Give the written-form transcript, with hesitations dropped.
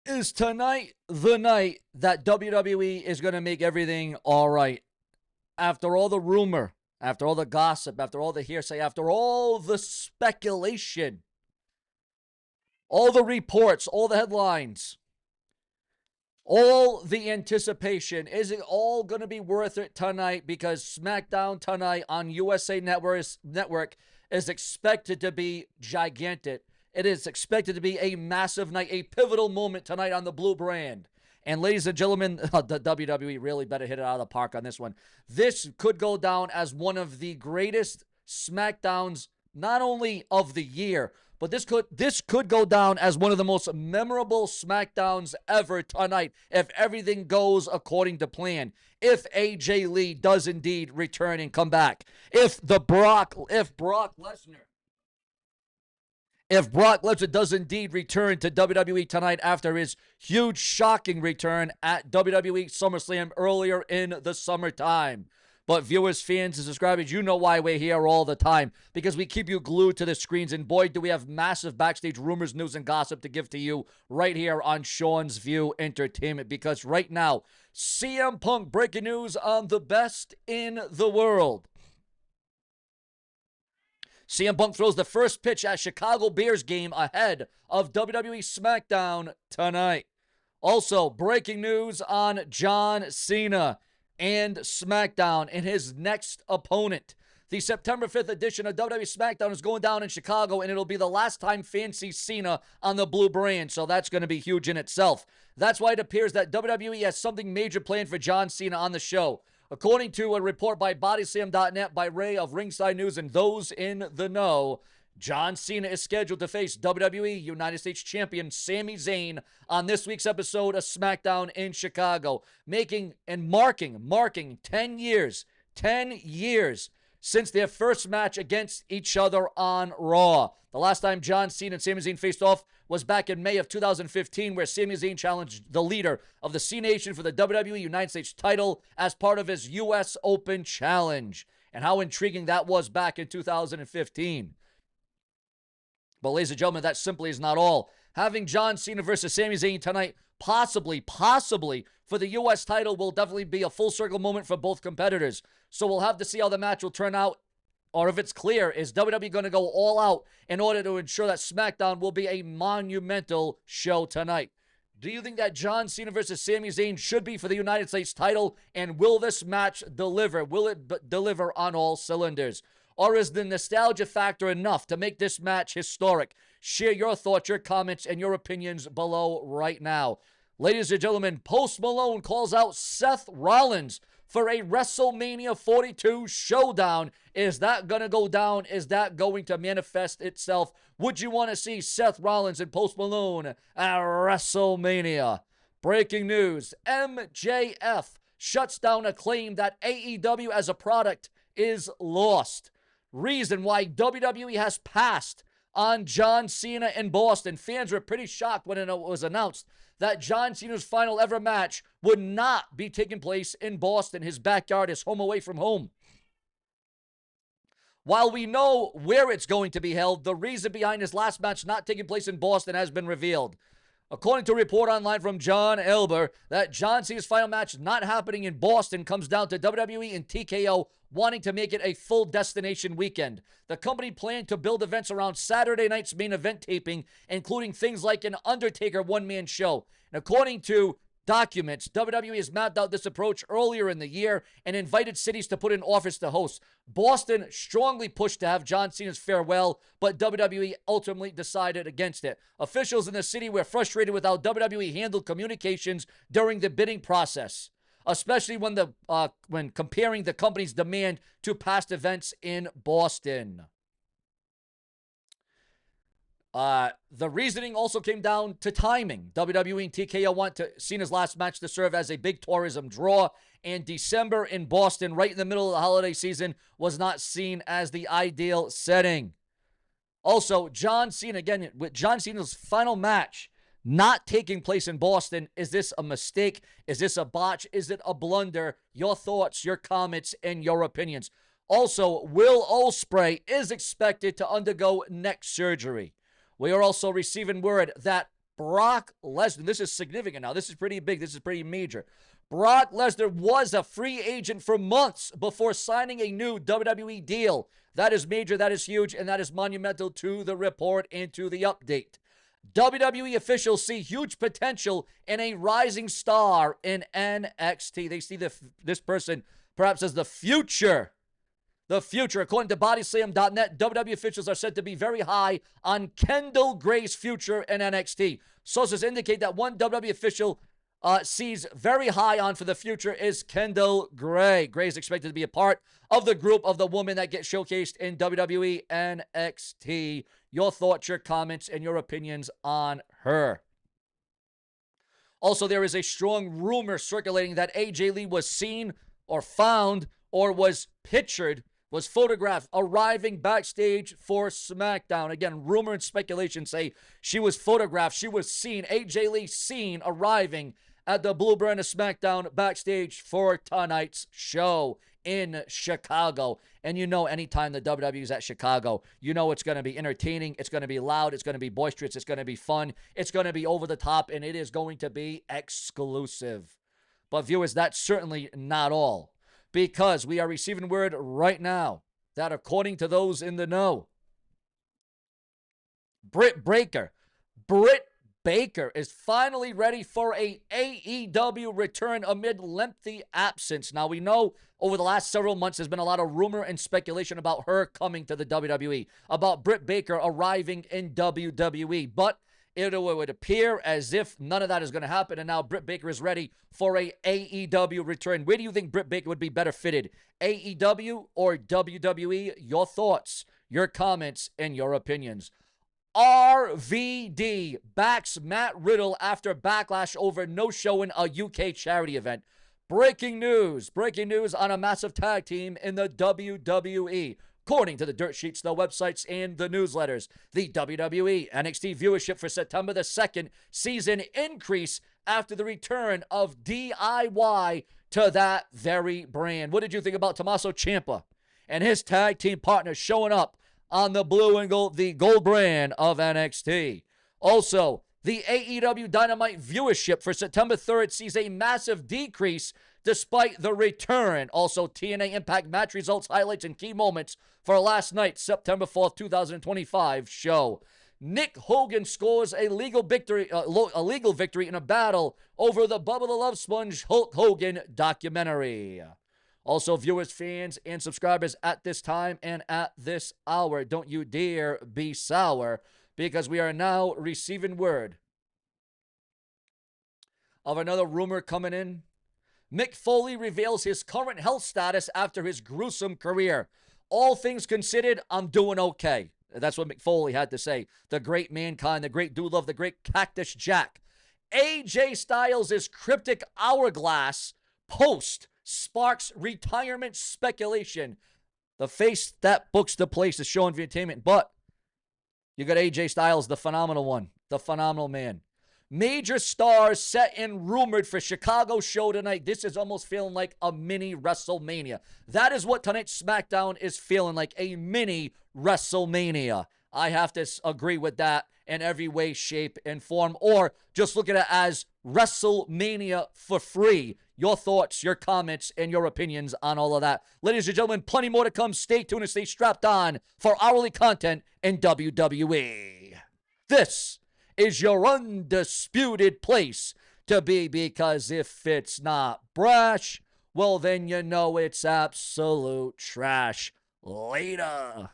Is tonight the night that WWE is going to make everything all right? After all the rumor, after all the gossip, after all the hearsay, after all the speculation, all the reports, all the headlines, all the anticipation, is it all going to be worth it tonight? Because SmackDown tonight on USA Network is expected to be gigantic. It is expected to be a massive night, a pivotal moment tonight on the Blue brand. And ladies and gentlemen, the WWE really better hit it out of the park on this one. This could go down as one of the greatest SmackDowns, not only of the year, but this could go down as one of the most memorable SmackDowns ever tonight if everything goes according to plan. If AJ Lee does indeed return and come back. If Brock Lesnar does indeed return to WWE tonight after his huge, shocking return at WWE SummerSlam earlier in the summertime. But viewers, fans, and subscribers, you know why we're here all the time. Because we keep you glued to the screens. And boy, do we have massive backstage rumors, news, and gossip to give to you right here on Sean's View Entertainment. Because right now, CM Punk breaking news on the best in the world. CM Punk throws the first pitch at Chicago Bears game ahead of WWE SmackDown tonight. Also, breaking news on John Cena and SmackDown and his next opponent. The September 5th edition of WWE SmackDown is going down in Chicago, and it'll be the last time fans see Cena on the Blue brand, so that's going to be huge in itself. That's why it appears that WWE has something major planned for John Cena on the show. According to a report by BodySlam.net by Ray of Ringside News and those in the know, John Cena is scheduled to face WWE United States Champion Sami Zayn on this week's episode of SmackDown in Chicago, making and marking 10 years since their first match against each other on Raw. The last time John Cena and Sami Zayn faced off was back in May of 2015, where Sami Zayn challenged the leader of the C Nation for the WWE United States title as part of his U.S. Open Challenge. And how intriguing that was back in 2015. But ladies and gentlemen, that simply is not all. Having John Cena versus Sami Zayn tonight, possibly for the U.S. title, will definitely be a full circle moment for both competitors. So we'll have to see how the match will turn out, or if it's clear, is WWE going to go all out in order to ensure that SmackDown will be a monumental show tonight? Do you think that John Cena versus Sami Zayn should be for the United States title? And will this match deliver? Will it deliver on all cylinders? Or is the nostalgia factor enough to make this match historic? Share your thoughts, your comments, and your opinions below right now. Ladies and gentlemen, Post Malone calls out Seth Rollins for a WrestleMania 42 showdown. Is that going to go down? Is that going to manifest itself? Would you want to see Seth Rollins and Post Malone at WrestleMania? Breaking news, MJF shuts down a claim that AEW as a product is lost. Reason why WWE has passed on John Cena in Boston. Fans were pretty shocked when it was announced that John Cena's final ever match would not be taking place in Boston, his backyard, his home away from home. While we know where it's going to be held, the reason behind his last match not taking place in Boston has been revealed. According to a report online from John Elber, that John Cena's final match not happening in Boston comes down to WWE and TKO wanting to make it a full destination weekend. The company planned to build events around Saturday night's main event taping, including things like an Undertaker one-man show. And according to documents, WWE has mapped out this approach earlier in the year and invited cities to put in offers to host. Boston strongly pushed to have John Cena's farewell, but WWE ultimately decided against it. Officials in the city were frustrated with how WWE handled communications during the bidding process, especially when comparing the company's demand to past events in Boston. The reasoning also came down to timing. WWE and TKO want Cena's last match to serve as a big tourism draw, and December in Boston, right in the middle of the holiday season, was not seen as the ideal setting. Also, John Cena, again, with John Cena's final match not taking place in Boston, is this a mistake? Is this a botch? Is it a blunder? Your thoughts, your comments, and your opinions. Also, Will Ospreay is expected to undergo neck surgery. We are also receiving word that Brock Lesnar. This is significant now. This is pretty big. This is pretty major. Brock Lesnar was a free agent for months before signing a new WWE deal. That is major, that is huge, and that is monumental to the report and to the update. WWE officials see huge potential in a rising star in NXT. They see this person perhaps as the future. The future. According to BodySlam.net, WWE officials are said to be very high on Kendall Gray's future in NXT. Sources indicate that one WWE official sees very high on for the future is Kendall Gray. Gray is expected to be a part of the group of the women that get showcased in WWE NXT. Your thoughts, your comments, and your opinions on her. Also, there is a strong rumor circulating that AJ Lee was seen or found or was pictured, was photographed arriving backstage for SmackDown. Again, rumor and speculation say she was photographed, she was seen, AJ Lee seen arriving at the Blue Brand of SmackDown backstage for tonight's show in Chicago. And you know, anytime the WWE is at Chicago, you know it's going to be entertaining, it's going to be loud, it's going to be boisterous, it's going to be fun, it's going to be over the top, and it is going to be exclusive. But viewers, that's certainly not all, because we are receiving word right now that according to those in the know, Britt Baker is finally ready for a AEW return amid lengthy absence. Now, we know over the last several months there's been a lot of rumor and speculation about her coming to the WWE, about Britt Baker arriving in WWE, but it would appear as if none of that is going to happen, and now Britt Baker is ready for a AEW return. Where do you think Britt Baker would be better fitted, AEW or WWE? Your thoughts, your comments, and your opinions. RVD backs Matt Riddle after backlash over no showing a UK charity event. Breaking news on a massive tag team in the WWE. According to the dirt sheets, the websites, and the newsletters, the WWE NXT viewership for September the 2nd season increase after the return of DIY to that very brand. What did you think about Tommaso Ciampa and his tag team partners showing up on the blue and gold, the gold brand of NXT? Also, the AEW Dynamite viewership for September 3rd sees a massive decrease despite the return. Also, TNA Impact match results, highlights, and key moments for last night's September 4th, 2025 show. Nick Hogan scores a legal victory in a battle over the Bubba the Love Sponge Hulk Hogan documentary. Also, viewers, fans, and subscribers, at this time and at this hour, don't you dare be sour, because we are now receiving word of another rumor coming in. Mick Foley reveals his current health status after his gruesome career. All things considered, I'm doing okay. That's what Mick Foley had to say. The great Mankind, the great Dude Love, the great Cactus Jack. AJ Styles' cryptic hourglass post sparks retirement speculation. The face that books the place is showing entertainment, but you got AJ Styles, the phenomenal one, the phenomenal man. Major stars set and rumored for Chicago show tonight. This is almost feeling like a mini WrestleMania. That is what tonight's SmackDown is feeling like, a mini WrestleMania. I have to agree with that in every way, shape, and form, or just look at it as WrestleMania for free. Your thoughts, your comments, and your opinions on all of that. Ladies and gentlemen, plenty more to come. Stay tuned and stay strapped on for hourly content in WWE. This is your undisputed place to be, because if it's not brash, well, then you know it's absolute trash. Later.